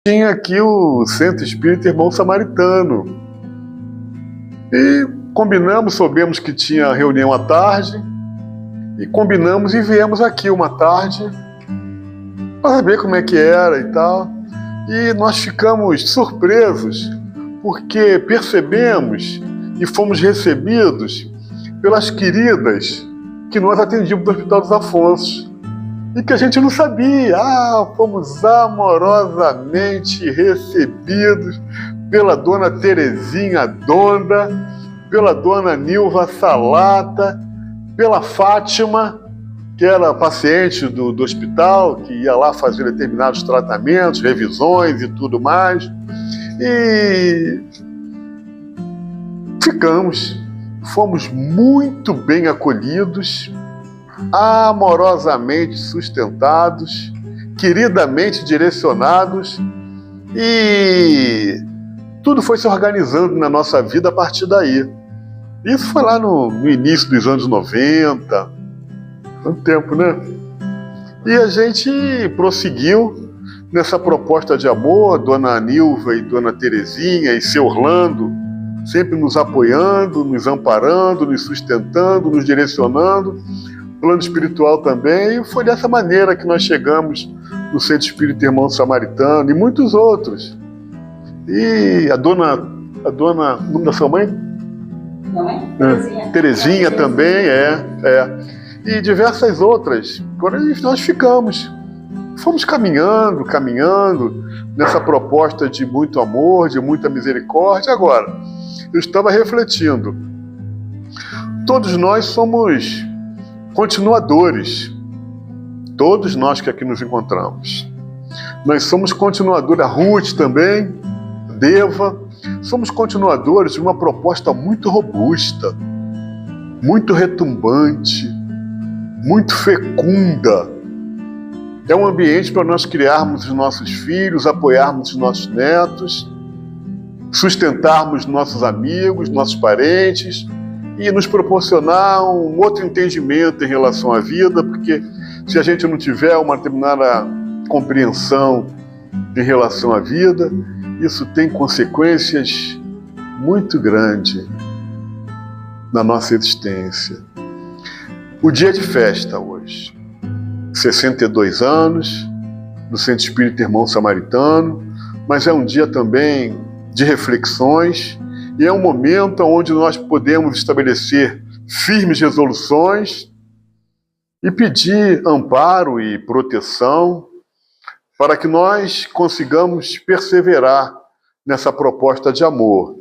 tinha aqui o Centro Espírita Irmão Samaritano. E combinamos, soubemos que tinha reunião à tarde, e combinamos e viemos aqui uma tarde para saber como é que era e tal. E nós ficamos surpresos, porque percebemos e fomos recebidos pelas queridas que nós atendíamos no Hospital dos Afonsos. E que a gente não sabia. Fomos amorosamente recebidos pela dona Terezinha Donda, pela dona Nilva Salata, pela Fátima, que era paciente do hospital, que ia lá fazer determinados tratamentos, revisões e tudo mais. E fomos muito bem acolhidos, amorosamente sustentados, queridamente direcionados, e tudo foi se organizando na nossa vida a partir daí. Isso foi lá no início dos anos 90, tanto tempo, né? E a gente prosseguiu nessa proposta de amor, dona Nilva e dona Terezinha e seu Orlando, sempre nos apoiando, nos amparando, nos sustentando, nos direcionando, plano espiritual também, e foi dessa maneira que nós chegamos no Centro Espírita Irmão Samaritano e muitos outros. E a dona, o nome da sua mãe? Mãe? Terezinha também, e diversas outras. Nós fomos caminhando nessa proposta de muito amor, de muita misericórdia. Agora, eu estava refletindo, todos nós somos continuadores, todos nós que aqui nos encontramos. Nós somos continuadores, a Ruth também, a Deva, somos continuadores de uma proposta muito robusta, muito retumbante, muito fecunda. É um ambiente para nós criarmos os nossos filhos, apoiarmos os nossos netos, sustentarmos nossos amigos, nossos parentes e nos proporcionar um outro entendimento em relação à vida, porque se a gente não tiver uma determinada compreensão em relação à vida, isso tem consequências muito grandes na nossa existência. O dia de festa hoje, 62 anos, do Centro Espírita Irmão Samaritano, mas é um dia também de reflexões e é um momento onde nós podemos estabelecer firmes resoluções e pedir amparo e proteção para que nós consigamos perseverar nessa proposta de amor.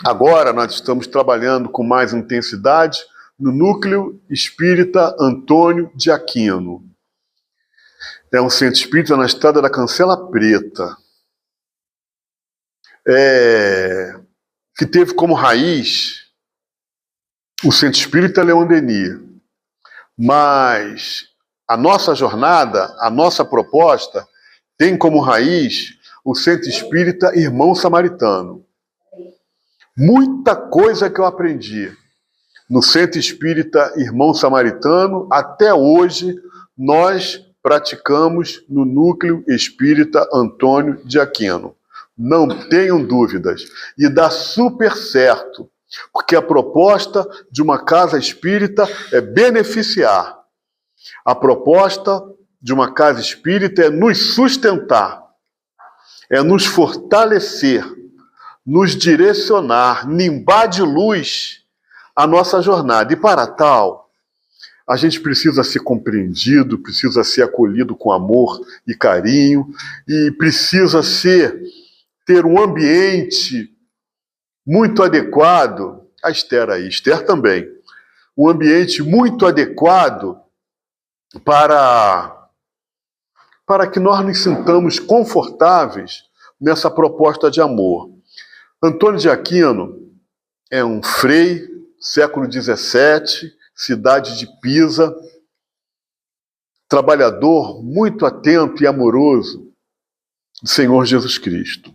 Agora nós estamos trabalhando com mais intensidade no Núcleo Espírita Antônio de Aquino. É um centro espírita na Estrada da Cancela Preta, que teve como raiz o Centro Espírita Leon Denis. Mas a nossa jornada, a nossa proposta, tem como raiz o Centro Espírita Irmão Samaritano. Muita coisa que eu aprendi no Centro Espírita Irmão Samaritano, até hoje, nós praticamos no Núcleo Espírita Antônio de Aquino. Não tenham dúvidas. E dá super certo, porque a proposta de uma casa espírita é beneficiar. A proposta de uma casa espírita é nos sustentar, é nos fortalecer, nos direcionar, nimbar de luz a nossa jornada. E para tal, a gente precisa ser compreendido, precisa ser acolhido com amor e carinho, e precisa ter um ambiente muito adequado, a Esther também, um ambiente muito adequado para que nós nos sintamos confortáveis nessa proposta de amor. Antônio de Aquino é um frei, século XVII, cidade de Pisa, trabalhador muito atento e amoroso do Senhor Jesus Cristo.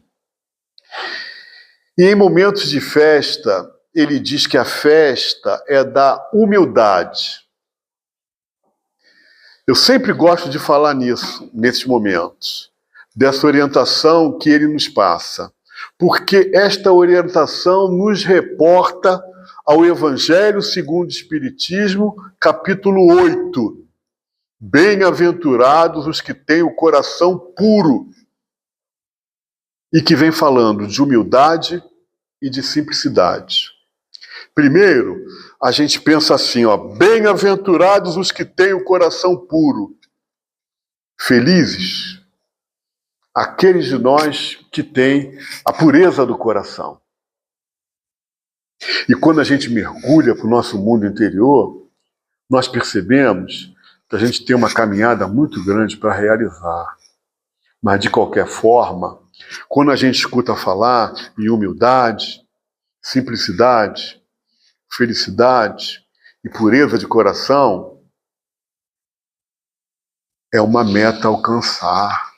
E em momentos de festa, ele diz que a festa é da humildade. Eu sempre gosto de falar nisso, nesses momentos. dessa orientação que ele nos passa, porque esta orientação nos reporta ao Evangelho segundo o Espiritismo, capítulo 8. Bem-aventurados os que têm o coração puro, e que vem falando de humildade e de simplicidade. Primeiro, a gente pensa assim, bem-aventurados os que têm o coração puro. Felizes aqueles de nós que têm a pureza do coração. E quando a gente mergulha para o nosso mundo interior, nós percebemos que a gente tem uma caminhada muito grande para realizar. Mas, de qualquer forma, quando a gente escuta falar em humildade, simplicidade, felicidade e pureza de coração, é uma meta a alcançar,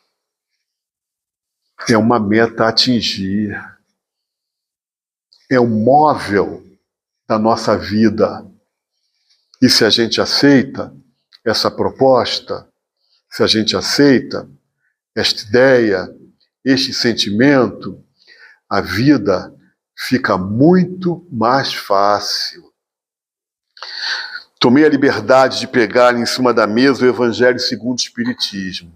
é uma meta a atingir, é o móvel da nossa vida. E se a gente aceita essa proposta, se a gente aceita esta ideia, este sentimento, a vida fica muito mais fácil. Tomei a liberdade de pegar em cima da mesa o Evangelho segundo o Espiritismo.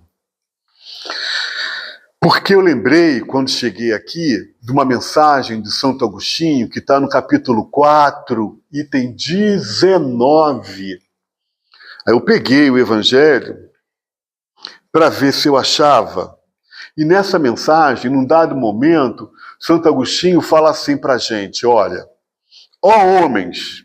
Porque eu lembrei, quando cheguei aqui, de uma mensagem de Santo Agostinho, que está no capítulo 4, item 19. Aí eu peguei o Evangelho para ver se eu achava. E nessa mensagem, num dado momento, Santo Agostinho fala assim para a gente, olha, ó homens,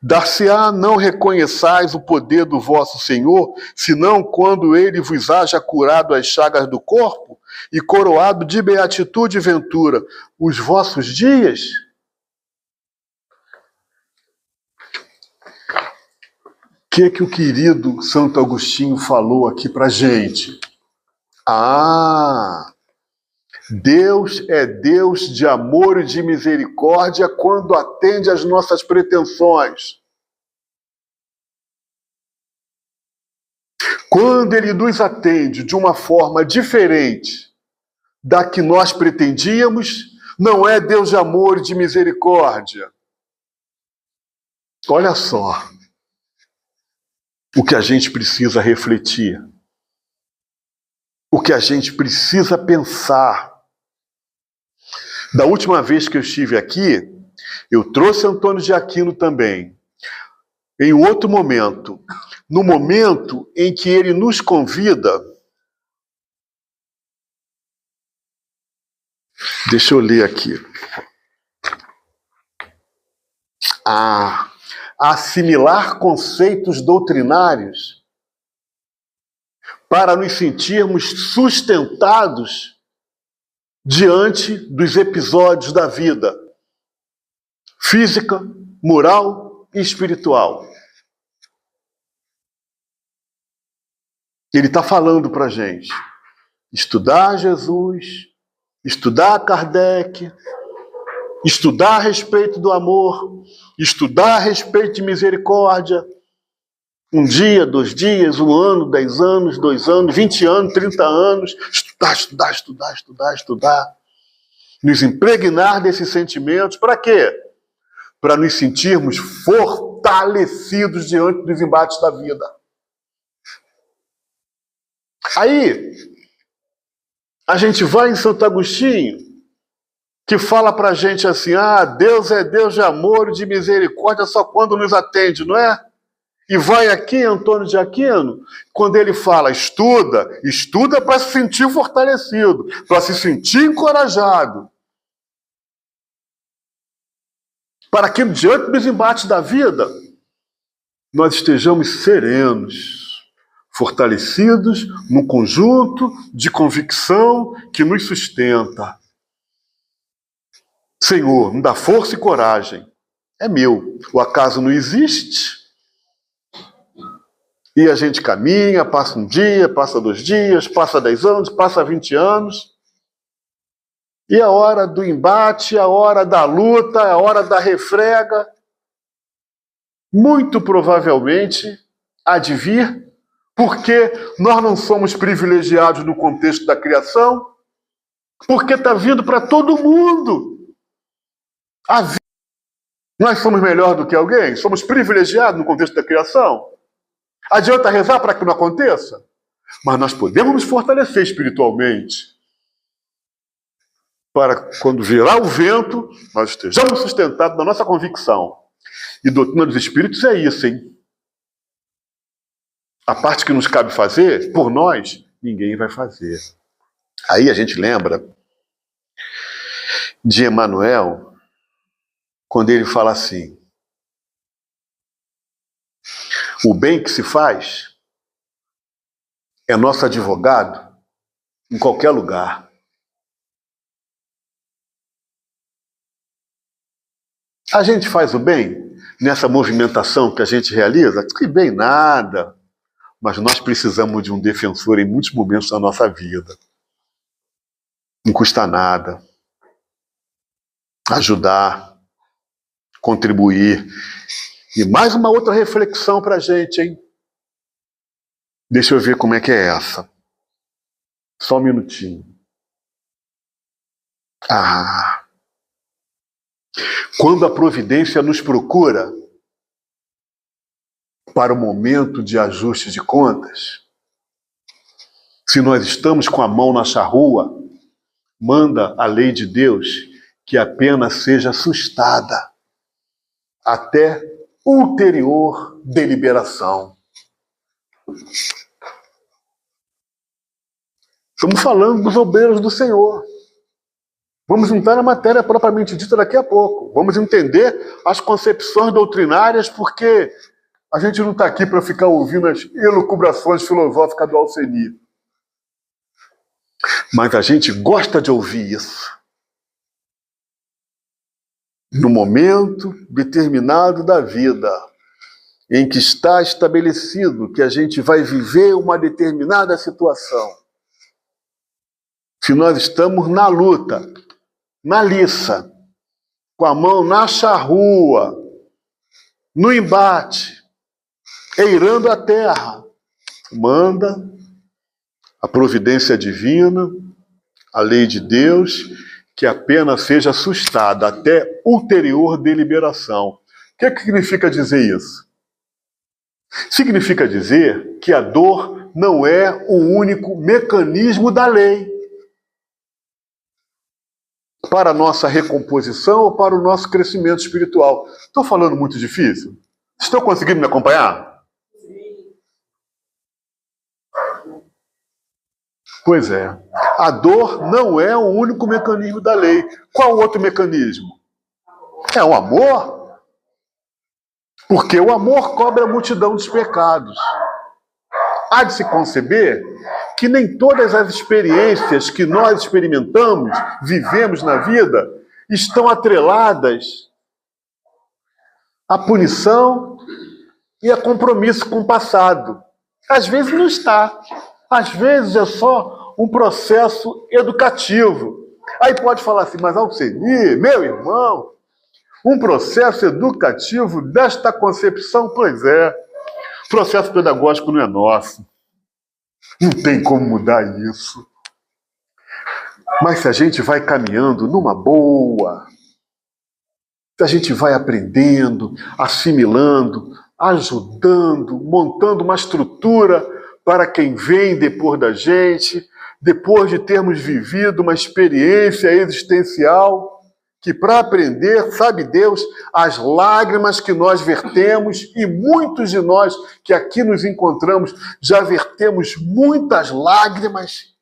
dar-se-á não reconheçais o poder do vosso Senhor, senão quando ele vos haja curado as chagas do corpo e coroado de beatitude e ventura os vossos dias? O que o querido Santo Agostinho falou aqui para a gente? Deus é Deus de amor e de misericórdia quando atende às nossas pretensões. Quando Ele nos atende de uma forma diferente da que nós pretendíamos, não é Deus de amor e de misericórdia. Olha só o que a gente precisa refletir, o que a gente precisa pensar. Da última vez que eu estive aqui, eu trouxe Antônio de Aquino também, em outro momento, no momento em que ele nos convida, deixa eu ler aqui, a assimilar conceitos doutrinários para nos sentirmos sustentados diante dos episódios da vida física, moral e espiritual. Ele está falando para a gente estudar Jesus, estudar Kardec, estudar a respeito do amor, estudar a respeito de misericórdia. 1 dia, 2 dias, 1 ano, 10 anos, 2 anos, 20 anos, 30 anos. Estudar. Nos impregnar desses sentimentos. Para quê? Para nos sentirmos fortalecidos diante dos embates da vida. Aí, a gente vai em Santo Agostinho, que fala pra gente assim, Deus é Deus de amor e de misericórdia só quando nos atende, não é? E vai aqui, Antônio de Aquino, quando ele fala, estuda para se sentir fortalecido, para se sentir encorajado. Para que, diante dos embates da vida, nós estejamos serenos, fortalecidos num conjunto de convicção que nos sustenta. Senhor, me dá força e coragem. É meu. O acaso não existe. E a gente caminha, passa 1 dia, passa 2 dias, passa 10 anos, passa 20 anos. E a hora do embate, a hora da luta, a hora da refrega, muito provavelmente há de vir Porque nós não somos privilegiados no contexto da criação? Porque está vindo para todo mundo. A vida. Nós somos melhor do que alguém? Somos privilegiados no contexto da criação? Adianta rezar para que não aconteça? Mas nós podemos nos fortalecer espiritualmente para, quando virar o vento, nós estejamos sustentados na nossa convicção. E doutrina dos Espíritos é isso, hein? A parte que nos cabe fazer, por nós, ninguém vai fazer. Aí a gente lembra de Emmanuel, quando ele fala assim: o bem que se faz é nosso advogado em qualquer lugar. A gente faz o bem nessa movimentação que a gente realiza? Que bem nada. Mas nós precisamos de um defensor em muitos momentos da nossa vida. Não custa nada. Ajudar, contribuir. E mais uma outra reflexão para a gente, hein? Deixa eu ver como é que é essa. Só um minutinho. Quando a providência nos procura para o momento de ajuste de contas, se nós estamos com a mão na charrua, manda a lei de Deus que a pena seja sustada até ulterior deliberação. Estamos falando dos obreiros do Senhor. Vamos entrar na matéria propriamente dita daqui a pouco. Vamos entender as concepções doutrinárias, porque a gente não está aqui para ficar ouvindo as elucubrações filosóficas do Alceni. Mas a gente gosta de ouvir isso. No momento determinado da vida, em que está estabelecido que a gente vai viver uma determinada situação. Se nós estamos na luta, na liça, com a mão na charrua, no embate, eirando a terra, manda a providência divina, a lei de Deus, que a pena seja sustada até ulterior deliberação. O que significa dizer isso? Significa dizer que a dor não é o único mecanismo da lei para a nossa recomposição ou para o nosso crescimento espiritual. Estou falando muito difícil? Estão conseguindo me acompanhar? Pois é. A dor não é o único mecanismo da lei. Qual o outro mecanismo? É o amor. Porque o amor cobre a multidão dos pecados. Há de se conceber que nem todas as experiências que nós experimentamos, vivemos na vida, estão atreladas à punição e a compromisso com o passado. Às vezes não está. Às vezes é só um processo educativo. Aí pode falar assim, mas Alceni, meu irmão, um processo educativo desta concepção? Pois é, o processo pedagógico não é nosso. Não tem como mudar isso. Mas se a gente vai caminhando numa boa, se a gente vai aprendendo, assimilando, ajudando, montando uma estrutura para quem vem depois da gente, depois de termos vivido uma experiência existencial, que para aprender, sabe Deus, as lágrimas que nós vertemos, e muitos de nós que aqui nos encontramos já vertemos muitas lágrimas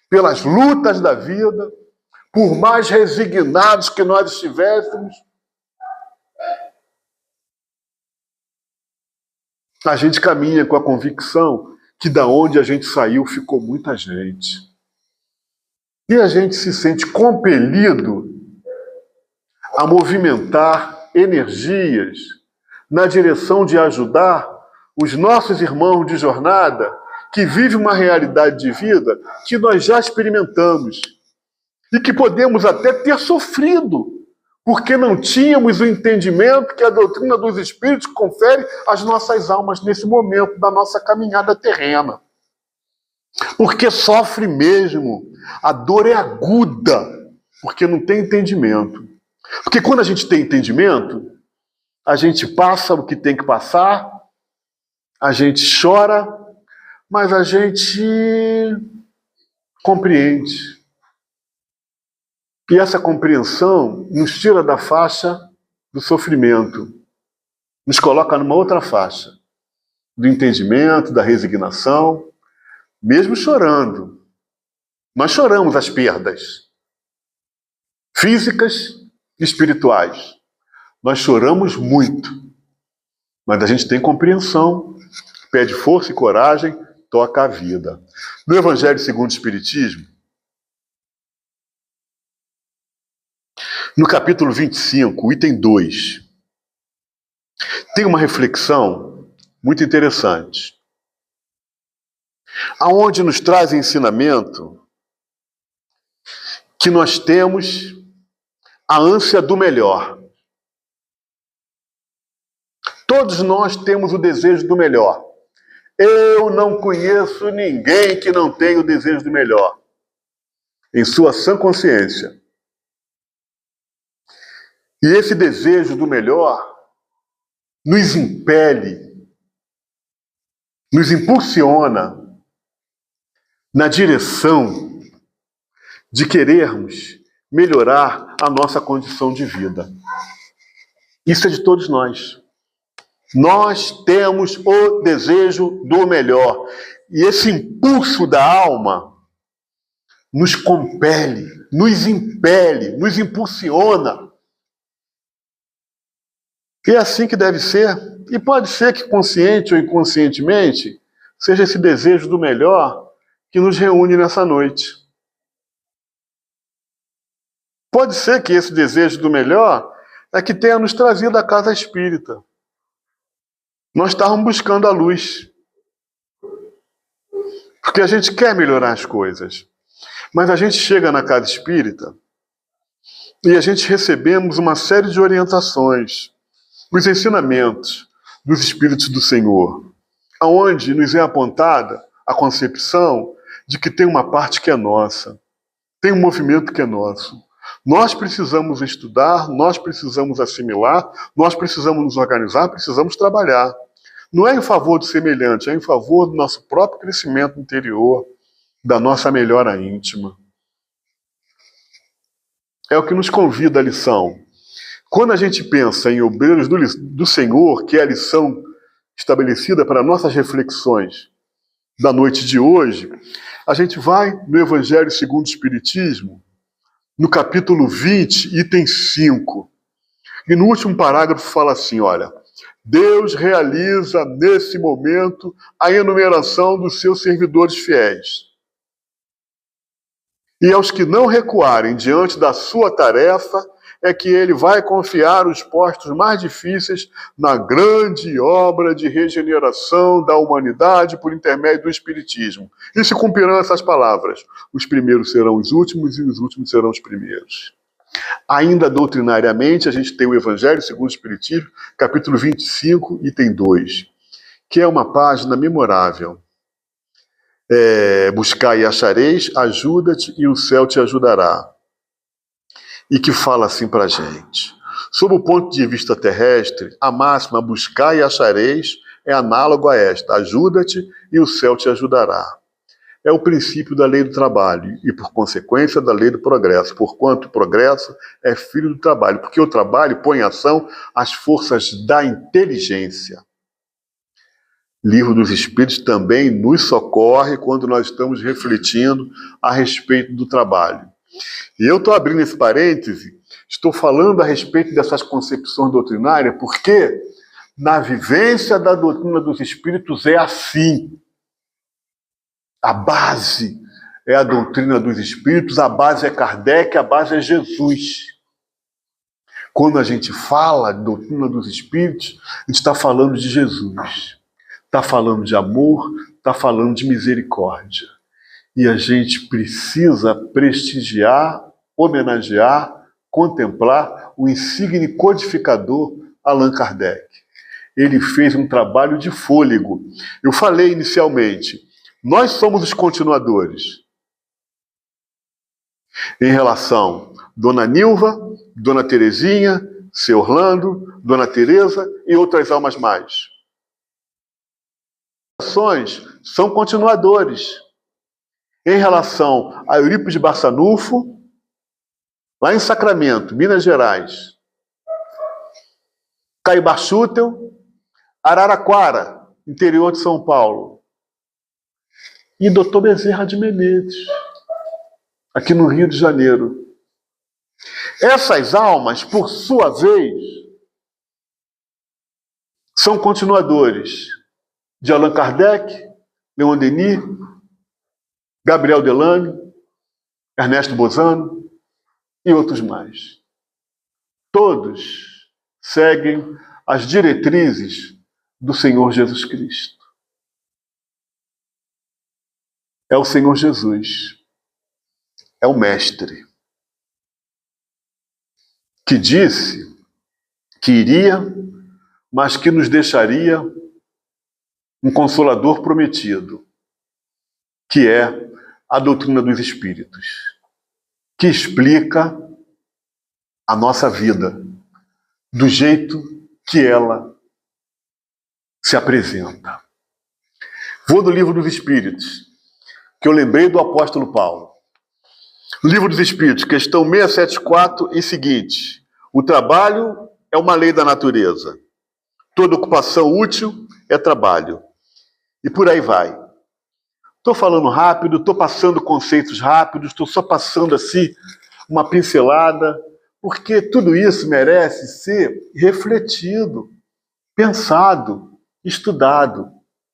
pelas lutas da vida, por mais resignados que nós estivéssemos, a gente caminha com a convicção que da onde a gente saiu ficou muita gente. E a gente se sente compelido a movimentar energias na direção de ajudar os nossos irmãos de jornada que vivem uma realidade de vida que nós já experimentamos e que podemos até ter sofrido porque não tínhamos o entendimento que a doutrina dos Espíritos confere às nossas almas nesse momento da nossa caminhada terrena. Porque sofre mesmo, a dor é aguda, porque não tem entendimento. Porque quando a gente tem entendimento, a gente passa o que tem que passar, a gente chora, mas a gente compreende. E essa compreensão nos tira da faixa do sofrimento, nos coloca numa outra faixa, do entendimento, da resignação, mesmo chorando. Nós choramos as perdas físicas e espirituais. Nós choramos muito, mas a gente tem compreensão, pede força e coragem, toca a vida. No Evangelho segundo o Espiritismo, no capítulo 25, item 2, tem uma reflexão muito interessante, aonde nos traz ensinamento que nós temos a ânsia do melhor. Todos nós temos o desejo do melhor. Eu não conheço ninguém que não tenha o desejo do melhor, em sua sã consciência. E esse desejo do melhor nos impele, nos impulsiona na direção de querermos melhorar a nossa condição de vida. Isso é de todos nós. Nós temos o desejo do melhor. E esse impulso da alma nos compele, nos impele, nos impulsiona. E é assim que deve ser. E pode ser que consciente ou inconscientemente seja esse desejo do melhor que nos reúne nessa noite. Pode ser que esse desejo do melhor é que tenha nos trazido à casa espírita. Nós estávamos buscando a luz. Porque a gente quer melhorar as coisas. Mas a gente chega na casa espírita e a gente recebemos uma série de orientações, os ensinamentos dos Espíritos do Senhor, aonde nos é apontada a concepção de que tem uma parte que é nossa, tem um movimento que é nosso. Nós precisamos estudar, nós precisamos assimilar, nós precisamos nos organizar, precisamos trabalhar. Não é em favor do semelhante, é em favor do nosso próprio crescimento interior, da nossa melhora íntima. É o que nos convida a lição. Quando a gente pensa em obreiros do Senhor, que é a lição estabelecida para nossas reflexões da noite de hoje, a gente vai no Evangelho segundo o Espiritismo, no capítulo 20, item 5. E no último parágrafo fala assim, olha, Deus realiza nesse momento a enumeração dos seus servidores fiéis. E aos que não recuarem diante da sua tarefa, é que ele vai confiar os postos mais difíceis na grande obra de regeneração da humanidade por intermédio do Espiritismo. E se cumprirão essas palavras, os primeiros serão os últimos e os últimos serão os primeiros. Ainda doutrinariamente, a gente tem o Evangelho segundo o Espiritismo, capítulo 25, item 2, que é uma página memorável. Buscai e achareis, ajuda-te e o céu te ajudará. E que fala assim para a gente. Sob o ponto de vista terrestre, a máxima buscai e achareis é análogo a esta, ajuda-te e o céu te ajudará. É o princípio da lei do trabalho e, por consequência, da lei do progresso, porquanto o progresso é filho do trabalho, porque o trabalho põe em ação as forças da inteligência. Livro dos Espíritos também nos socorre quando nós estamos refletindo a respeito do trabalho. E eu estou abrindo esse parêntese, estou falando a respeito dessas concepções doutrinárias, porque na vivência da doutrina dos Espíritos é assim. A base é a doutrina dos Espíritos, a base é Kardec, a base é Jesus. Quando a gente fala de doutrina dos Espíritos, a gente está falando de Jesus. Está falando de amor, está falando de misericórdia. E a gente precisa prestigiar, homenagear, contemplar o insigne codificador Allan Kardec. Ele fez um trabalho de fôlego. Eu falei inicialmente, nós somos os continuadores. Em relação a Dona Nilva, Dona Terezinha, Seu Orlando, Dona Teresa e outras almas mais. As ações são continuadores. Em relação a Eurípides Barçanufo, lá em Sacramento, Minas Gerais, Caibar Schutel, Araraquara, interior de São Paulo, e Dr. Bezerra de Menezes, aqui no Rio de Janeiro. Essas almas, por sua vez, são continuadores de Allan Kardec, Leon Denis, Gabriel Delane, Ernesto Bozano e outros mais. Todos seguem as diretrizes do Senhor Jesus Cristo. É o Senhor Jesus, é o Mestre, que disse que iria, mas que nos deixaria um Consolador prometido, que é a doutrina dos Espíritos, que explica a nossa vida do jeito que ela se apresenta. Vou do Livro dos Espíritos, que eu lembrei do apóstolo Paulo. Livro dos Espíritos, questão 674 e seguinte. O trabalho é uma lei da natureza. Toda ocupação útil é trabalho. E por aí vai. Estou falando rápido, estou passando conceitos rápidos, estou só passando assim uma pincelada, porque tudo isso merece ser refletido, pensado, estudado.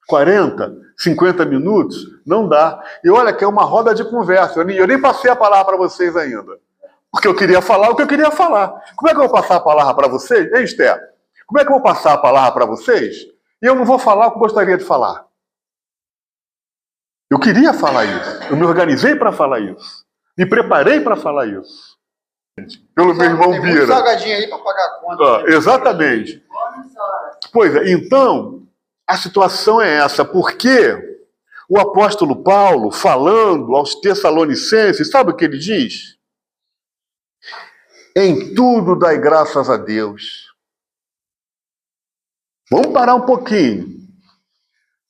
40, 50 minutos, não dá. E olha que é uma roda de conversa. Eu nem passei a palavra para vocês ainda. Porque eu queria falar o que eu queria falar. Como é que eu vou passar a palavra para vocês? Hein, Esther? Como é que eu vou passar a palavra para vocês? E eu não vou falar o que eu gostaria de falar. Eu queria falar isso. Eu me organizei para falar isso. Me preparei para falar isso. Pelo meu irmão Bira. Tem muito salgadinho aí para pagar a conta. Exatamente. Pois é, então, a situação é essa, porque o apóstolo Paulo, falando aos Tessalonicenses, sabe o que ele diz? Em tudo dai graças a Deus. Vamos parar um pouquinho.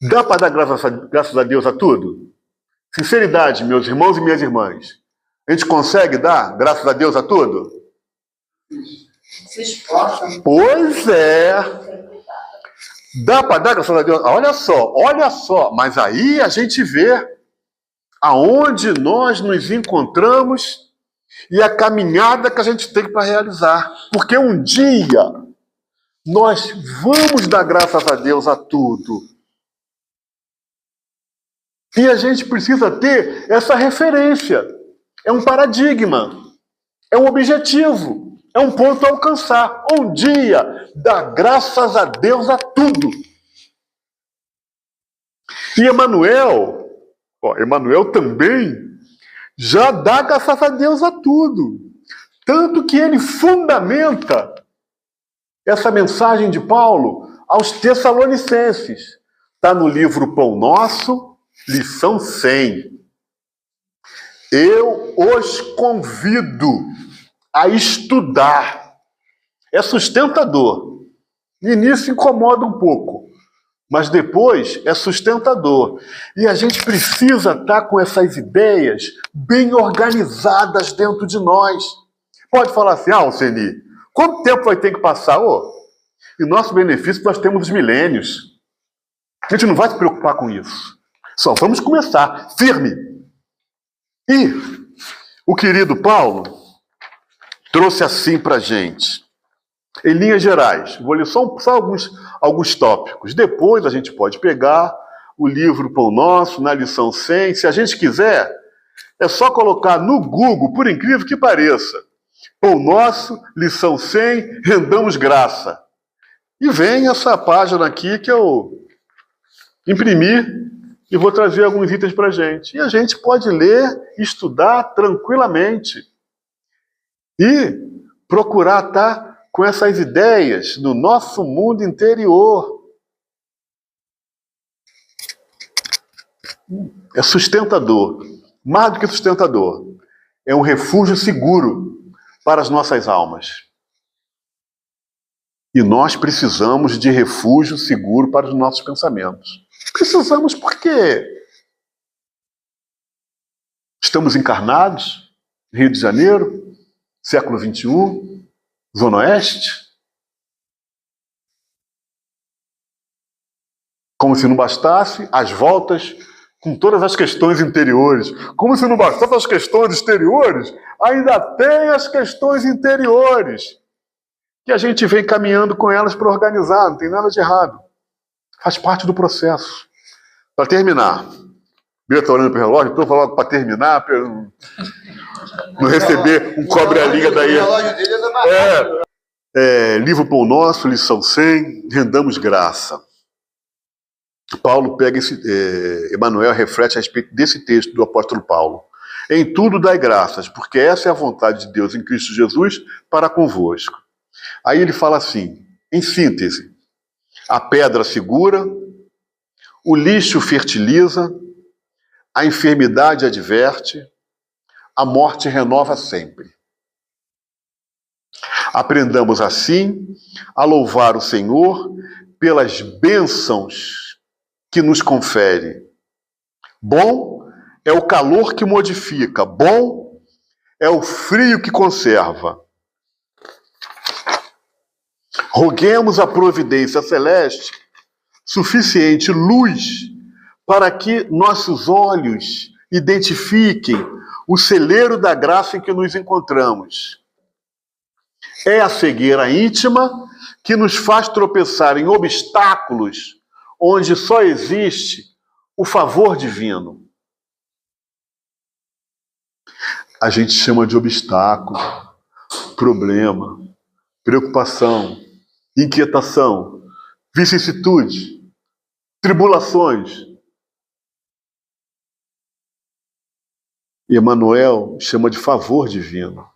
Dá para dar graças a Deus a tudo? Sinceridade, meus irmãos e minhas irmãs. A gente consegue dar graças a Deus a tudo? Se esforça. Pois é. Dá para dar graças a Deus? Olha só. Mas aí a gente vê aonde nós nos encontramos e a caminhada que a gente tem para realizar. Porque um dia nós vamos dar graças a Deus a tudo. E a gente precisa ter essa referência. É um paradigma. É um objetivo. É um ponto a alcançar. Um dia dar graças a Deus a tudo. E Emmanuel também já dá graças a Deus a tudo. Tanto que ele fundamenta essa mensagem de Paulo aos Tessalonicenses. Está no livro Pão Nosso, lição 100. Eu os convido a estudar. É sustentador. No início incomoda um pouco, mas depois é sustentador. E a gente precisa estar com essas ideias bem organizadas dentro de nós. Pode falar assim, Alceni, quanto tempo vai ter que passar? E nosso benefício nós temos os milênios. A gente não vai se preocupar com isso. Só vamos começar, firme. E o querido Paulo trouxe assim para a gente, em linhas gerais. Vou ler só alguns tópicos. Depois a gente pode pegar o livro Pão Nosso, na lição 100. Se a gente quiser, é só colocar no Google, por incrível que pareça, Pão Nosso, lição 100, rendamos graça. E vem essa página aqui que eu imprimi e vou trazer alguns itens para a gente. E a gente pode ler e estudar tranquilamente. E procurar estar com essas ideias no nosso mundo interior. É sustentador, mais do que sustentador. É um refúgio seguro para as nossas almas. E nós precisamos de refúgio seguro para os nossos pensamentos. Precisamos porque estamos encarnados, Rio de Janeiro, século XXI, Zona Oeste. Como se não bastasse as voltas com todas as questões interiores. Como se não bastasse as questões exteriores, ainda tem as questões interiores. Que a gente vem caminhando com elas para organizar, não tem nada de errado. Faz parte do processo. Para terminar, eu estou olhando para o relógio, estou falando para terminar, para não receber um cobre-a-linha daí. O relógio dele é mais rápido. Livro Pão Nosso, lição 100, rendamos graça. Paulo pega Emmanuel reflete a respeito desse texto do apóstolo Paulo. Em tudo dai graças, porque essa é a vontade de Deus em Cristo Jesus para convosco. Aí ele fala assim, em síntese, a pedra segura, o lixo fertiliza, a enfermidade adverte, a morte renova sempre. Aprendamos assim a louvar o Senhor pelas bênçãos que nos confere. Bom é o calor que modifica, bom é o frio que conserva. Roguemos a providência celeste suficiente luz para que nossos olhos identifiquem o celeiro da graça em que nos encontramos. É a cegueira íntima que nos faz tropeçar em obstáculos onde só existe o favor divino. A gente chama de obstáculo, problema, preocupação, inquietação, vicissitude, tribulações. E Emmanuel chama de favor divino.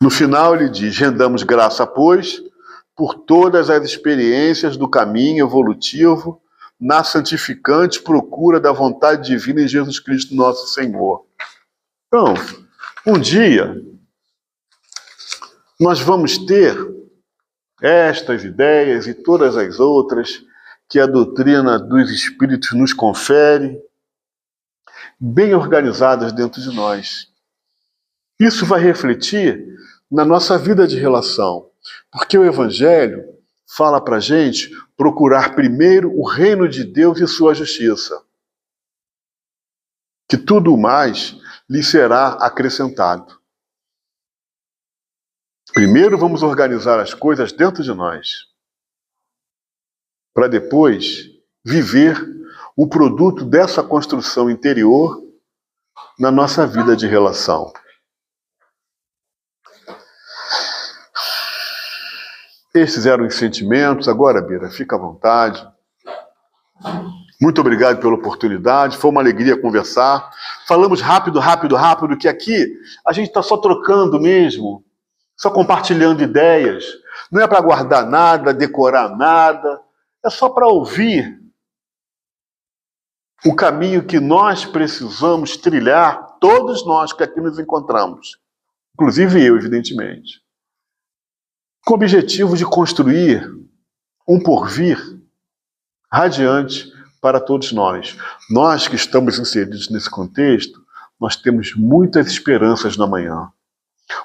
No final ele diz, rendamos graça, pois, por todas as experiências do caminho evolutivo na santificante procura da vontade divina em Jesus Cristo nosso Senhor. Então, um dia, nós vamos ter estas ideias e todas as outras que a doutrina dos Espíritos nos confere, bem organizadas dentro de nós. Isso vai refletir na nossa vida de relação, porque o Evangelho fala para a gente procurar primeiro o reino de Deus e sua justiça, que tudo mais lhe será acrescentado. Primeiro vamos organizar as coisas dentro de nós, para depois viver o produto dessa construção interior na nossa vida de relação. Esses eram os sentimentos. Agora, Bira, fica à vontade. Muito obrigado pela oportunidade. Foi uma alegria conversar. Falamos rápido, que aqui a gente está só trocando mesmo, só compartilhando ideias. Não é para guardar nada, decorar nada. É só para ouvir o caminho que nós precisamos trilhar, todos nós que aqui nos encontramos. Inclusive eu, evidentemente. Com o objetivo de construir um porvir radiante para todos nós. Nós que estamos inseridos nesse contexto, nós temos muitas esperanças na manhã,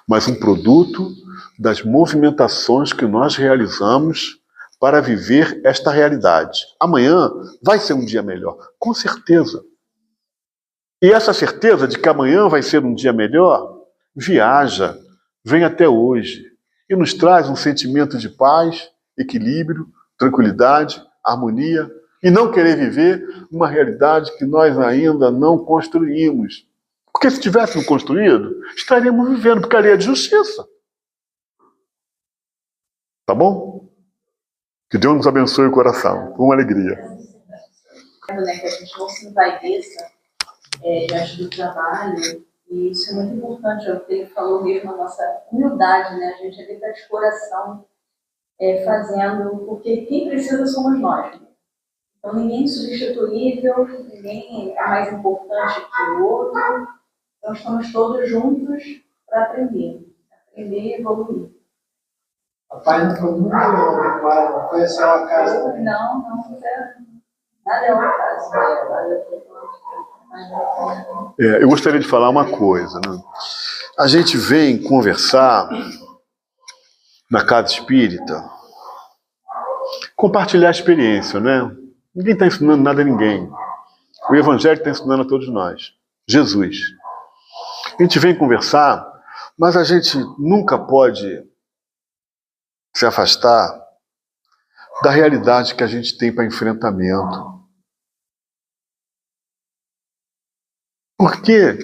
mas um produto das movimentações que nós realizamos para viver esta realidade. Amanhã vai ser um dia melhor, com certeza. E essa certeza de que amanhã vai ser um dia melhor, viaja, vem até hoje. E nos traz um sentimento de paz, equilíbrio, tranquilidade, harmonia, e não querer viver uma realidade que nós ainda não construímos. Porque se tivéssemos construído, estaríamos vivendo, porque ali é de justiça. Tá bom? Que Deus nos abençoe o coração. Com uma alegria. A gente não se vai dessa. diante do trabalho, e isso é muito importante, é o que ele falou mesmo, a nossa humildade, né? A gente ali está de coração fazendo, porque quem precisa somos nós. Então, ninguém é substituível, ninguém é mais importante que o outro. Então, estamos todos juntos para aprender e evoluir. A paz não foi muito adequada, não foi só a casa. Não, nada é uma casa. Eu gostaria de falar uma coisa, né? A gente vem conversar na casa espírita, compartilhar a experiência, né? Ninguém está ensinando nada a ninguém. O Evangelho está ensinando a todos nós. Jesus. A gente vem conversar, mas a gente nunca pode se afastar da realidade que a gente tem para enfrentamento. Porque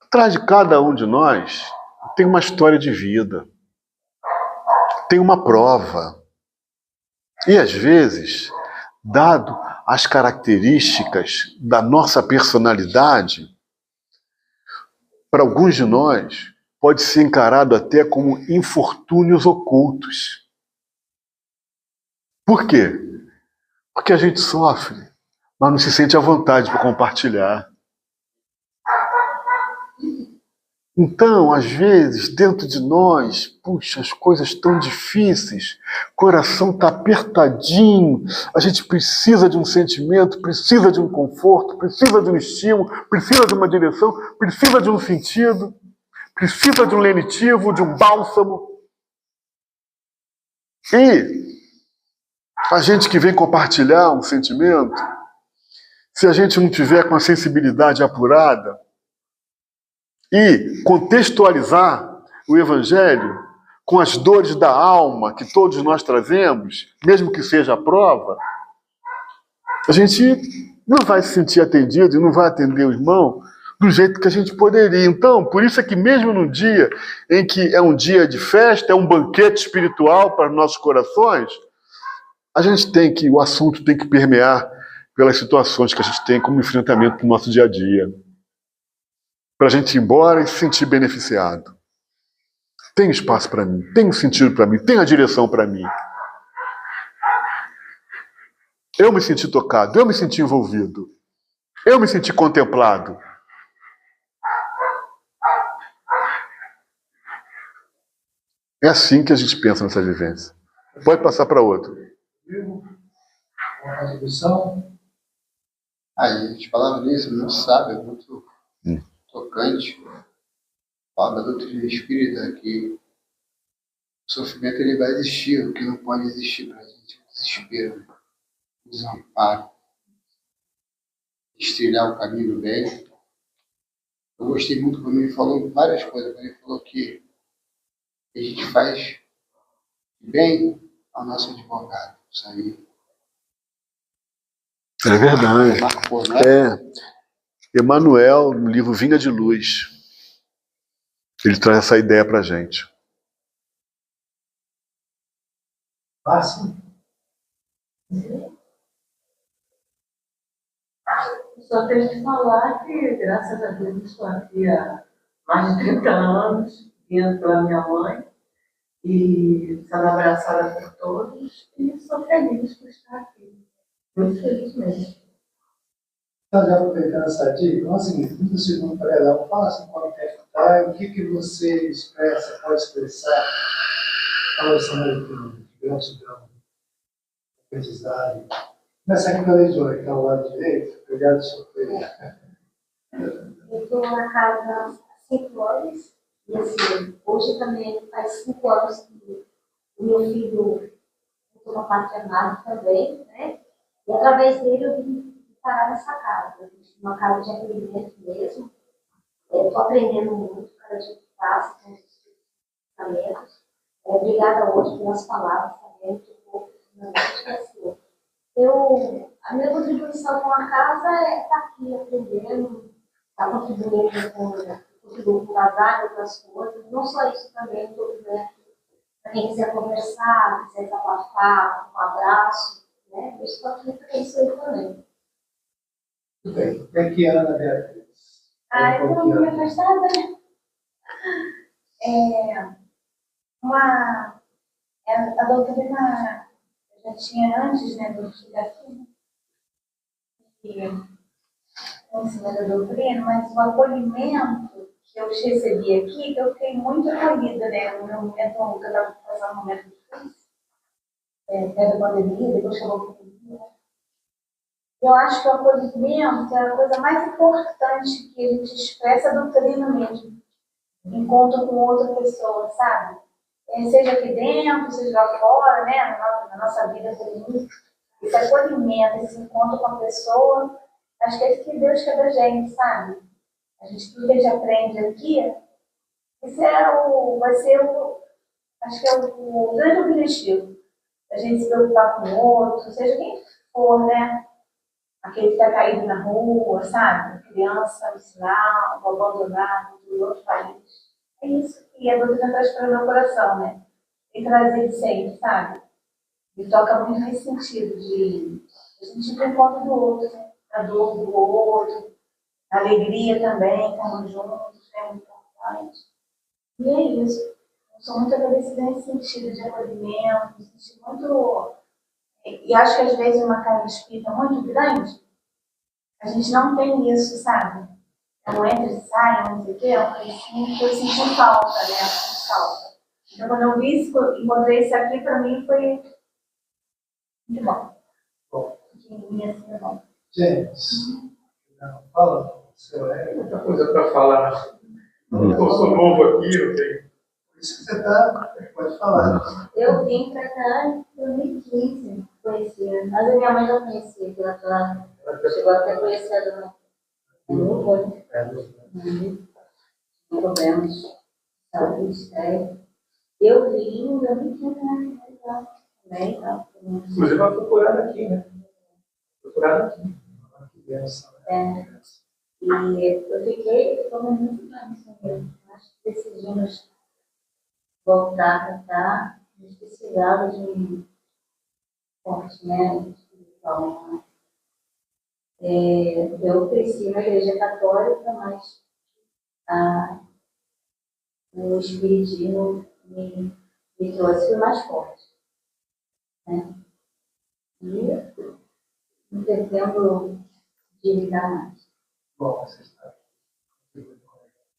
atrás de cada um de nós tem uma história de vida, tem uma prova. E às vezes, dado as características da nossa personalidade, para alguns de nós pode ser encarado até como infortúnios ocultos. Por quê? Porque a gente sofre, mas não se sente à vontade para compartilhar. Então, às vezes, dentro de nós, puxa, as coisas estão difíceis, o coração está apertadinho, a gente precisa de um sentimento, precisa de um conforto, precisa de um estímulo, precisa de uma direção, precisa de um sentido, precisa de um lenitivo, de um bálsamo. E a gente que vem compartilhar um sentimento, se a gente não tiver com a sensibilidade apurada, e contextualizar o Evangelho com as dores da alma que todos nós trazemos, mesmo que seja a prova, a gente não vai se sentir atendido e não vai atender o irmão do jeito que a gente poderia. Então, por isso é que mesmo num dia em que é um dia de festa, é um banquete espiritual para os nossos corações, a gente o assunto tem que permear pelas situações que a gente tem como enfrentamento no nosso dia a dia. Para a gente ir embora e se sentir beneficiado. Tem espaço para mim, tem um sentido para mim, tem a direção para mim. Eu me senti tocado, eu me senti envolvido, eu me senti contemplado. É assim que a gente pensa nessa vivência. Pode passar para outro. Uma contribuição? A gente falava nisso, muito sábio, muito tocante. Fala da doutrina espírita que o sofrimento ele vai existir, o que não pode existir para a gente é o desespero, o desamparo, estrilhar o caminho do bem. Eu gostei muito quando ele falou várias coisas, quando ele falou que a gente faz bem ao nosso advogado. Isso aí É verdade. marcou, né? Emmanuel, no livro Vinha de Luz, ele traz essa ideia para a gente. Fácil? Só tenho que falar que, graças a Deus, estou aqui há mais de 30 anos, vindo pela minha mãe, e sendo abraçada por todos, e sou feliz por estar aqui. Muito feliz mesmo. Então, já aproveitando essa dica, é o seguinte, no segundo paredão, fala assim como é que está, o que você expressa, pode expressar, fala essa leitura, gratidão, aprendizagem. Começa aqui pela leitura, que está ao lado direito, obrigado, senhor. Eu estou na casa há 5 anos, e assim, hoje também faz 5 anos que o meu filho entrou na parte amada também, né? E através dele eu vim parar nessa casa, uma casa de acolhimento mesmo. Estou aprendendo muito cada dia que passa com os ensinamentos. Obrigada hoje pelas palavras também, que o povo assim. A minha contribuição com a casa é estar aqui aprendendo, estar contribuindo com casar e outras coisas. Não só isso também, estou para quem quiser conversar, quiser desabafar, um abraço, né? Eu estou aqui para isso aí também. Tudo bem. Daqui a Ana Beatriz. Eu estou meio afastada, né? A doutrina eu já tinha antes, né, do chegar aqui, e o ensino da doutrina, mas o acolhimento que eu recebi aqui, eu fiquei muito acolhida, né, no meu momento, que eu estava passando um momento difícil, perto da pandemia, depois chegou a pandemia. Eu acho que o acolhimento é a coisa mais importante que a gente expressa a doutrina mesmo, encontro com outra pessoa, sabe? Seja aqui dentro, seja lá fora, né? Na nossa vida feminista, esse acolhimento, esse encontro com a pessoa, acho que é isso que Deus quer da gente, sabe? A gente, tudo que a gente aprende aqui, isso vai ser acho que é o grande objetivo. A gente se preocupar com o outro, seja quem for, né? Aquele que está caído na rua, sabe? Criança no sinal, abandonado, do outro país. É isso que a doutrina traz para o meu coração, né? E trazer sempre, sabe? Me toca muito nesse sentido de a gente ir para o encontro do outro, né? A dor do outro, a alegria também, estamos juntos, é muito importante. E é isso. Eu sou muito agradecida nesse sentido de acolhimento, me senti muito. E acho que às vezes uma casa espírita muito grande, a gente não tem isso, sabe? Não entra e sai, não sei o quê, é uma coisa assim que eu senti falta, né? Senti falta. Então, quando eu vi isso, encontrei isso aqui, para mim foi muito bom. Pequenininha assim, é bom. James, não, fala. Muita coisa para falar. Eu sou novo aqui, eu tenho. Por isso que você está, pode falar. Eu vim para cá em 2015, conhecia. Mas a minha mãe já conhecia, que ela chegou até a conhecer a dona. Não foi. Problemas de saúde, Eu vim em 2015, né? Também, tá? Inclusive, ela foi curada aqui, né? Foi curada aqui. E eu fiquei como muito bem. Acho que decidimos voltar para cá. A gente precisava de um forte, né? Então, eu cresci na igreja católica, mas o espiritismo me trouxe mais forte. Né? E não pretendo dividir mais. Bom, você está aqui.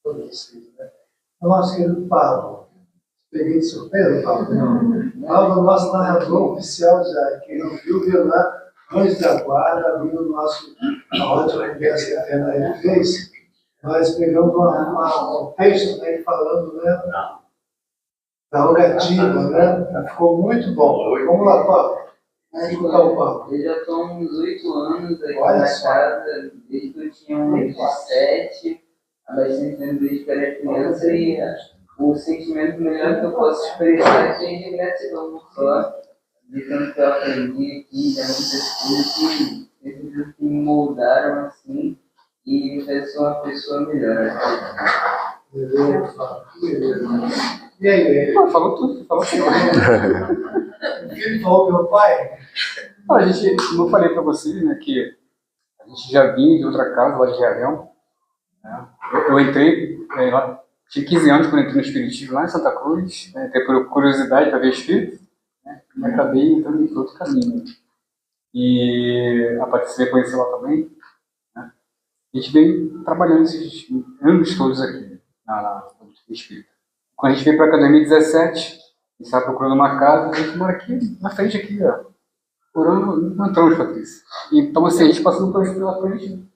Todos vocês, né? O nosso querido Pablo. Peguei de surpresa, Pablo? Não. Pablo, o nosso narrador oficial já. Quem não viu lá, antes da guarda, abriu a outra conversa que a Fernanda fez. Nós pegamos um texto dele falando, né? Da rogativa, né? Ficou muito bom. Vamos lá, Pablo. Escutar o Pablo. Eu já estou há uns 8 anos aqui Olha na só. casa, desde que eu tinha uns 7, há bastante tempo desde que eu era criança, e o sentimento melhor que eu posso expressar é de gratidão, não só de tanto que eu aprendi aqui, de muitas coisas que me moldaram assim e me fez ser uma pessoa melhor. Beleza, Pablo. Beleza. E aí? Falou tudo, falou tudo. O filho falou meu pai? Não, a gente, como eu falei para vocês, né, que a gente já vinha de outra casa, lá de Realhão. Né? Eu entrei, lá, tinha 15 anos quando entrei no Espiritismo lá em Santa Cruz, né, até por curiosidade para ver Espírito, né, e acabei entrando em outro caminho. E a Patrícia conheceu lá também. Né? A gente vem trabalhando esses anos todos aqui, na Espírita. Quando a gente veio para a Academia 17, a gente estava procurando uma casa, a gente mora aqui, na frente aqui, ó. Procurando, não entramos, Patrícia. Então, assim, a gente passando por isso pela frente.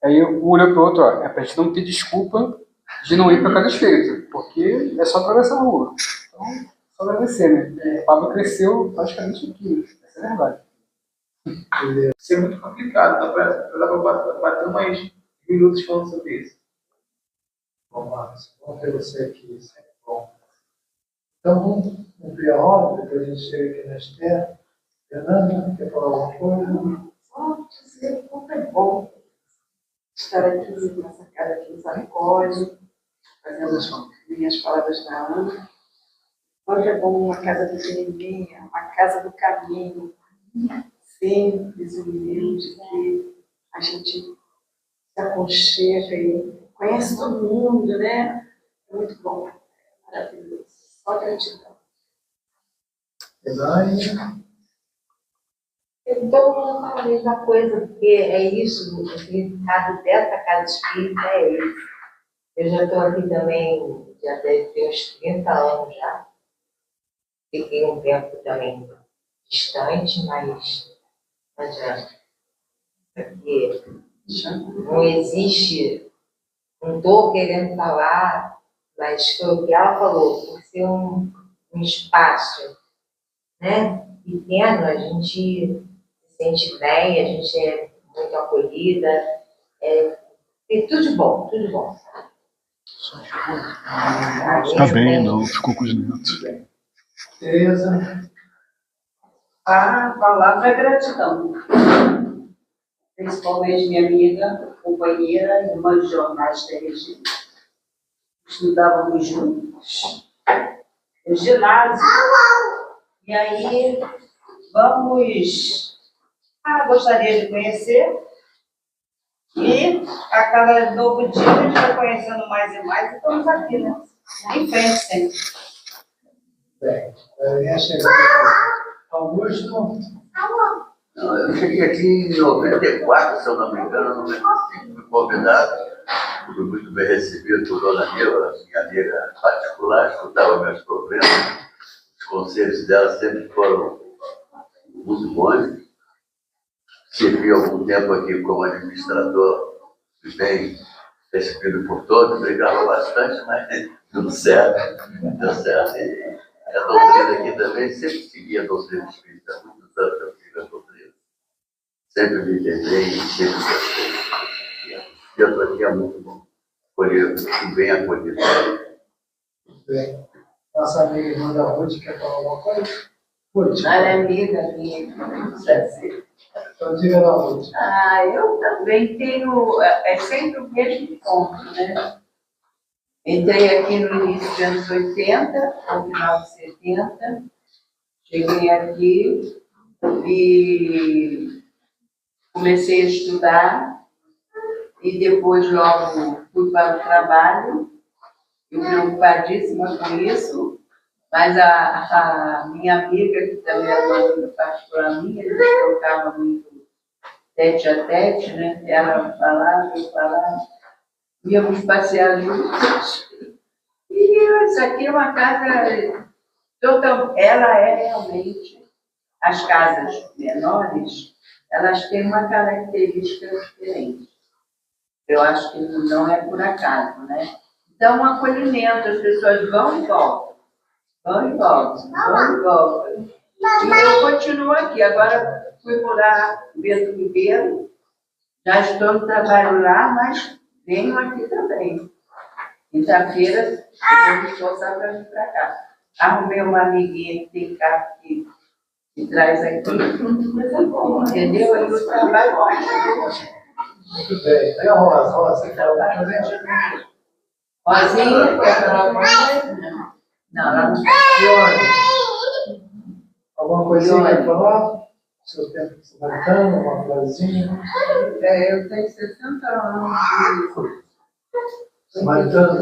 Aí um olhou para o outro, ó, é para a gente não ter desculpa de não ir para cada espírito, porque é só atravessar a rua. Então, só agradecer, né? O Pablo cresceu praticamente aqui, né? Essa é a verdade. Isso é muito complicado, dá para bater mais minutos falando sobre isso. Bom, Marcos, vamos ter você aqui, sempre bom. Então, vamos cumprir a ordem, depois a gente chega aqui na Esther. Fernanda, quer falar alguma coisa? Só dizer como é bom estar aqui nessa casa de misericórdia, fazendo as minhas palavras da Ana. Hoje é bom uma casa pequenininha, uma casa do caminho, simples, humilde, que a gente se aconchega e conhece todo mundo, né? É muito bom, maravilhoso. Só gratidão. Elaine, Então, a mesma coisa, porque é isso, o significado dessa casa espírita é isso. Eu já estou aqui também, já deve ter uns 30 anos já. Fiquei um tempo também distante, mas não adianta. Porque não existe, não estou querendo falar, mas foi o que ela falou, por ser um espaço, né, pequeno, a gente se sente bem, a gente é muito acolhida, e tudo de bom, tudo de bom. Tá bem, não, ficou com os netos. Tereza, A palavra é gratidão. Principalmente minha amiga, companheira, irmã de jornais da Regina. Estudávamos juntos no ginásio. E aí, gostaria de conhecer. E a cada novo dia a gente vai conhecendo mais e mais e estamos aqui, né? Em frente sempre. bem, minha chegada. Augusto, Não, eu cheguei aqui em 94, se eu não me engano, fui convidado, fui muito bem recebido por Dona Nilva, minha amiga particular, escutava meus problemas, os conselhos dela sempre foram muito bons. Servi algum tempo aqui como administrador, fui bem recebido por todos, brigava bastante, mas deu certo, deu certo. E a doutrina aqui também, sempre segui a doutrina espírita, há muitos anos eu sigo a doutrina. Sempre me entendei e sempre gostei. E eu estou aqui é muito bom. Fui bem acolhido. bem. Nossa amiga irmã da Ruth quer falar alguma coisa? Ruth, Ela é amiga minha, Brasil. então diga lá, Ruth. Eu também tenho, é sempre o mesmo ponto, né? Entrei aqui no início dos anos 80, no final de 70, cheguei aqui e comecei a estudar e depois logo fui para o trabalho, eu preocupadíssima com isso, mas a minha amiga, que também era uma amiga particular minha, eles trocavam muito tete a tete, né? Ela falava, eu falava, íamos passear juntos. E isso aqui é uma casa total, ela é realmente, as casas menores, elas têm uma característica diferente. Eu acho que não é por acaso, né? Então, um acolhimento, as pessoas vão e voltam, vão e voltam, vão e voltam. E eu continuo aqui, agora fui morar em Bento Ribeiro, já estou no trabalho lá, mas venho aqui também. Quinta-feira, eu vou me esforçar para vir para cá. Arrumei uma amiguinha que tem carro que me traz aqui, entendeu? E o trabalho Muito bem. Aí a Rosa, Rosa, quer falar alguma coisa? Rosinha, quer falar alguma coisa? Não, ela não Ione, alguma coisinha quer falar? Seu tempo de samaritano, uma frasezinha? Eu tenho 60 anos de Samaritano.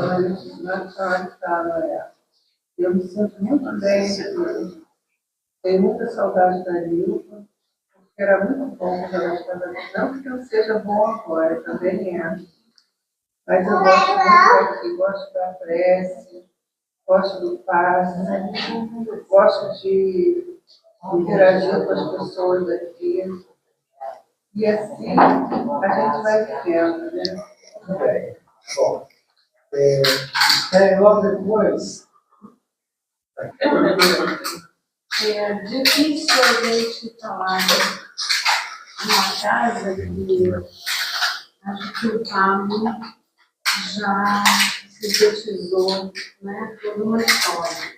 Eu me sinto muito bem aqui. Tenho muita saudade da Nilva, porque era muito bom quando ela estava aqui. Não que eu seja bom agora, também é. Mas eu gosto muito daqui, gosto da prece, gosto do passe, gosto de interagir com as pessoas aqui. E assim a gente vai vivendo, né? Muito bem. Bom, logo depois, É difícil a gente falar de uma casa que acho que o Pablo já sintetizou, né, toda uma história.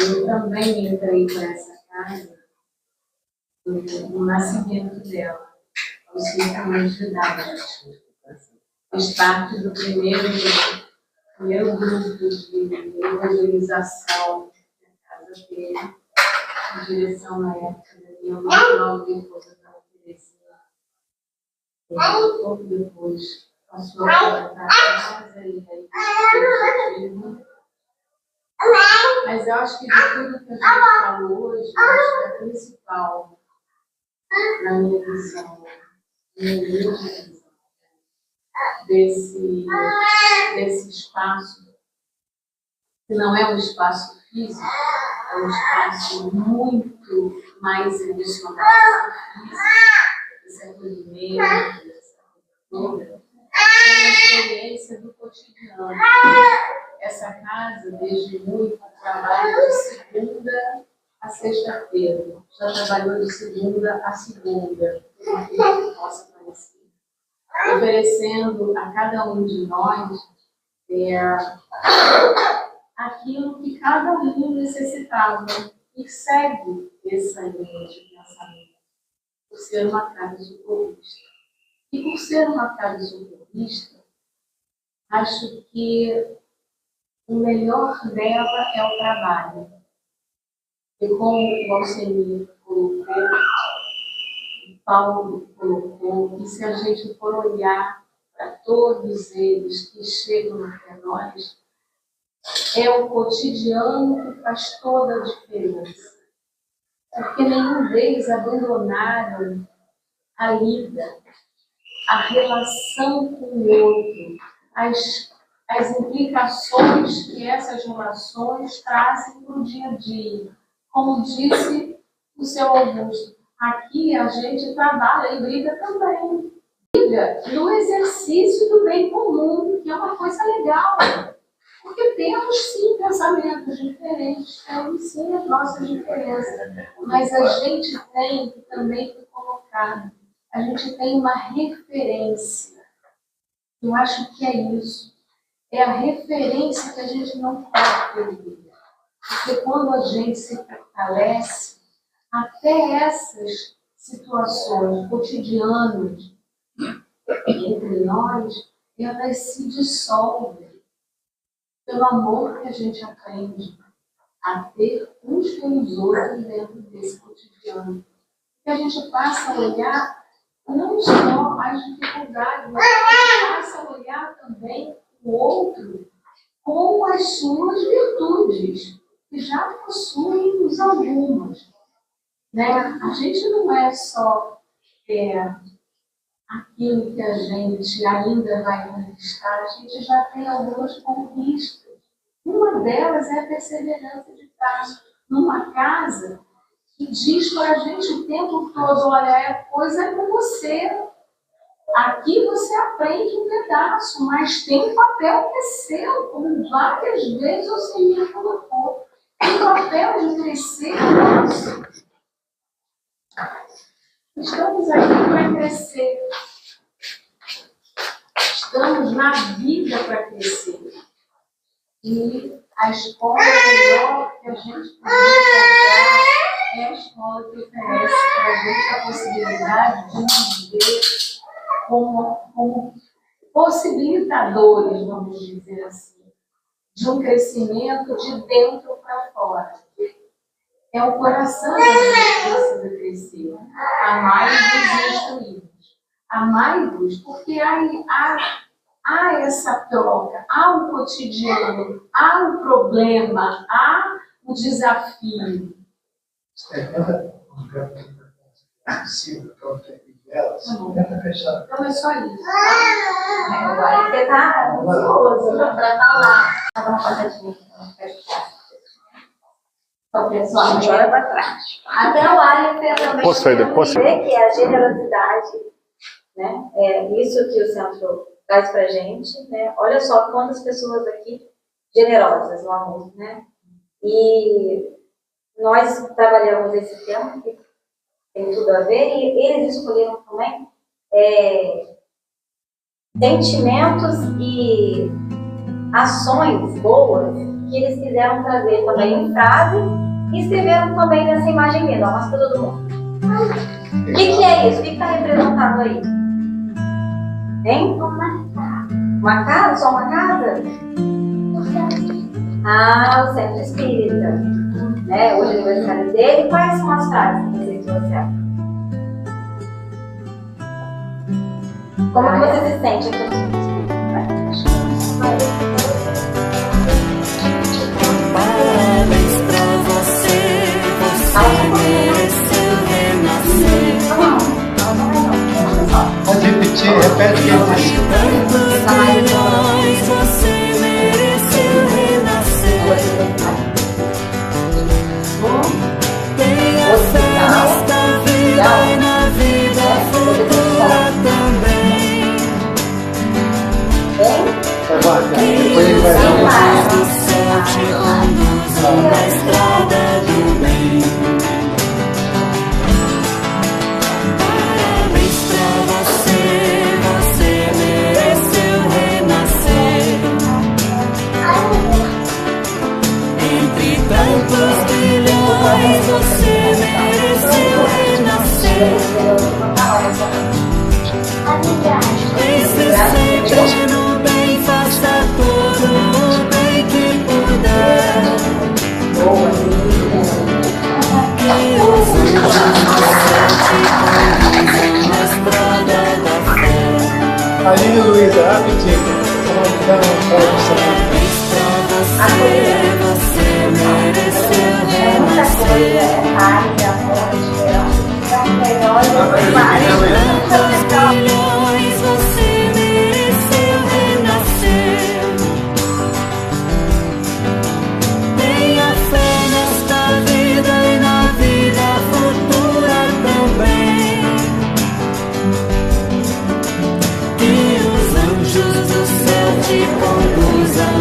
Eu também entrei para essa casa no nascimento dela, aos 5 anos de idade. Fiz parte do primeiro grupo de evangelização da casa dele, em direção à época da minha mãe, logo depois da Terezinha. pouco depois passou a tratar aí, mas eu acho que de tudo que a gente falou hoje, eu acho que a principal, na minha visão, desse espaço, que não é um espaço físico, é um espaço muito mais emocional que físico, esse acolhimento, essa cultura, é uma experiência do cotidiano. Essa casa, desde muito, trabalha de segunda a sexta-feira. Já trabalhou de segunda a segunda, que possa conhecer, oferecendo a cada um de nós aquilo que cada um necessitava, e segue essa linha de pensamento, por ser uma casa socorrista. E por ser uma casa socorrista, acho que o melhor dela é o trabalho. E como o Alcemir colocou, o Paulo colocou, e se a gente for olhar para todos eles que chegam até nós, é o cotidiano que faz toda a diferença. Porque nenhum deles abandonaram a lida, a relação com o outro, as implicações que essas relações trazem para o dia a dia. Como disse o seu Augusto, aqui a gente trabalha e briga também. Briga no exercício do bem comum, que é uma coisa legal. Porque temos sim pensamentos diferentes, temos sim as nossas diferenças. Mas a gente tem que também colocar, a gente tem uma referência. Eu acho que é isso. É a referência que a gente não pode perder. Porque quando a gente se fortalece, até essas situações cotidianas entre nós, elas se dissolvem pelo amor que a gente aprende a ter uns pelos outros dentro desse cotidiano. Que a gente passa a olhar não só as dificuldades, mas a gente passa a olhar também o outro com as suas virtudes, que já possuímos algumas. Né? A gente não é só aquilo que a gente ainda vai conquistar, a gente já tem algumas conquistas. Uma delas é a perseverança de estar numa casa que diz para a gente o tempo todo, olha, a coisa é com você. Aqui você aprende um pedaço, mas tem um papel que é seu, como várias vezes o Senhor colocou. O papel de crescer é nosso. Estamos aqui para crescer. Estamos na vida para crescer. E a escola melhor que a gente pode encontrar é a escola que oferece para a gente a possibilidade de nos ver como possibilitadores, vamos dizer assim, de um crescimento de dentro para fora. É o coração que a gente precisa crescer. Amai-vos instruídos. Amai-vos porque há essa troca, há o cotidiano, há o problema, há o desafio. Tenta fechar. Então é só isso. Agora você está ansioso para falar. Dá uma passadinha. Então, pessoal, agora para trás. Até o Aleph também Posso sair? Posso sair? que é a generosidade, né? É isso que o centro traz para a gente, né? Olha só quantas pessoas aqui generosas no amor, né? E nós trabalhamos esse tema que tem tudo a ver, e eles escolheram também sentimentos e ações boas que eles quiseram trazer também em frase e escreveram também nessa imagem linda, mas para todo mundo. O que é isso? O que está representado aí? Hein? Uma casa? Só uma casa? Ah, o Centro Espírita. Né? Hoje é aniversário dele. Quais são as frases que você trouxeram? Como que você se sente aqui? Parabéns pra você, você mereceu renascer. Pode repetir, repete o que ele disse. Tantos milhões, você mereceu renascer. Tenha fé nesta vida e na vida futura também. Depois ele vai dar Os anjos do céu te conduzam na estrada do bem. Parabéns pra você, você mereceu renascer. Entre tantos bilhões, você mereceu renascer. Pense sempre no bem, faça todo o bem que puder. Que os anjos do céu te conduzam na estrada da fé. Aline Luísa, rapidinho. Parabéns pra você, você mereceu renascer. Tantos bilhões, você mereceu renascer. Tenha fé nesta vida e na vida futura também. Que os anjos do céu te conduzam